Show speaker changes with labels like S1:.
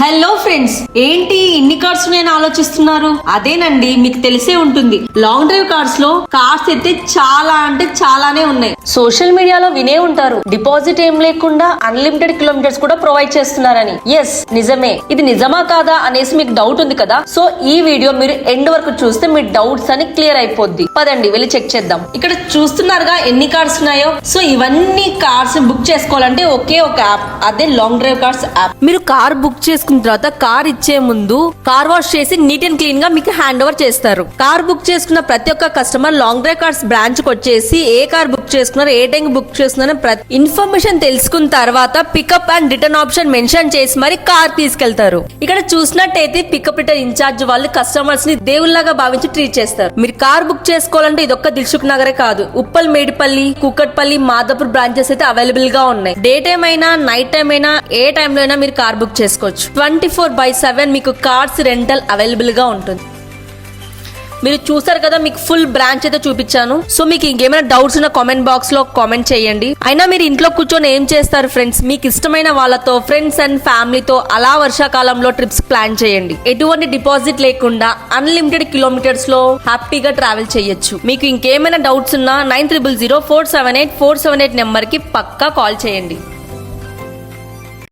S1: Hello friends, ఏంటి ఇన్ని cars నేను ఆలోచిస్తున్నారు? అదేనండి, మీకు తెలిసే ఉంటుంది, లాంగ్ డ్రైవ్ కార్స్ లో కార్స్ అయితే చాలా అంటే చాలానే ఉన్నాయి.
S2: సోషల్ మీడియాలో వినే ఉంటారు, డిపాజిట్ ఏం లేకుండా అన్లిమిటెడ్ కిలోమీటర్స్ కూడా ప్రొవైడ్ చేస్తున్నారని. ఎస్, నిజమే. ఇది నిజమా కాదా అనేసి మీకు డౌట్ ఉంది కదా. సో ఈ వీడియో మీరు ఎండ్ వరకు చూస్తే మీ డౌట్స్ అని క్లియర్ అయిపోద్ది. పదండి వెళ్ళి చెక్ చేద్దాం.
S1: ఇక్కడ చూస్తున్నారుగా ఎన్ని కార్స్ ఉన్నాయో. సో ఇవన్నీ కార్స్ బుక్ చేసుకోవాలంటే ఒకే ఒక యాప్, అదే లాంగ్ డ్రైవ్ కార్స్ యాప్.
S2: మీరు కార్ బుక్ చేసుకున్న తర్వాత కార్ ఇచ్చే ముందు కార్ వాష్ చేసి నీట్ అండ్ క్లీన్ గా మీకు హ్యాండ్ ఓవర్ చేస్తారు. కార్ బుక్ చేసుకున్న ప్రతి ఒక్క customer long drive cars branch కి వచ్చేసి ఏ కార్ బుక్ చేసుకున్నారు, ఏ టైం బుక్ చేసుకున్నారు ప్రతి ఇన్ఫర్మేషన్ తెలుసుకున్న తర్వాత pickup and return option mention చేసి మరి కార్ తీసుకెళ్తారు. ఇక్కడ చూసినట్టయితే పికప్ రిటర్న్ ఇన్ఛార్జ్ వాళ్ళు కస్టమర్స్ ని దేవుళ్లాగా భావించి ట్రీట్ చేస్తారు. మీరు కార్ బుక్ చేసుకోవాలంటే ఇదొక్క దిల్సుఖ్ నగరే కాదు, ఉప్పల్, మేడిపల్లి, కూకట్పల్లి, మాదాపూర్ బ్రాంచెస్ అయితే అవైలబుల్ గా ఉన్నాయి. డే టైం అయినా నైట్ టైం అయినా ఏ టైంలో అయినా మీరు కార్ బుక్ చేసుకోవచ్చు. 24/7 మీకు కార్స్ రెంటల్ అవైలబుల్ గా ఉంటుంది. మీరు చూసారు కదా, మీకు ఫుల్ బ్రాంచ్ అయితే చూపించాను. సో మీకు ఇంకేమైనా డౌట్స్ ఉన్న కామెంట్ బాక్స్ లో కామెంట్ చేయండి. అయినా మీరు ఇంట్లో కూర్చొని ఏం చేస్తారు ఫ్రెండ్స్? మీకు ఇష్టమైన వాళ్ళతో, ఫ్రెండ్స్ అండ్ ఫ్యామిలీతో అలా వర్షాకాలంలో ట్రిప్స్ ప్లాన్ చేయండి. ఎటువంటి డిపాజిట్ లేకుండా అన్లిమిటెడ్ కిలోమీటర్స్ లో హ్యాపీగా ట్రావెల్ చేయొచ్చు. మీకు ఇంకేమైనా డౌట్స్ ఉన్నా 9000478478 నెంబర్ కి పక్కా కాల్ చేయండి.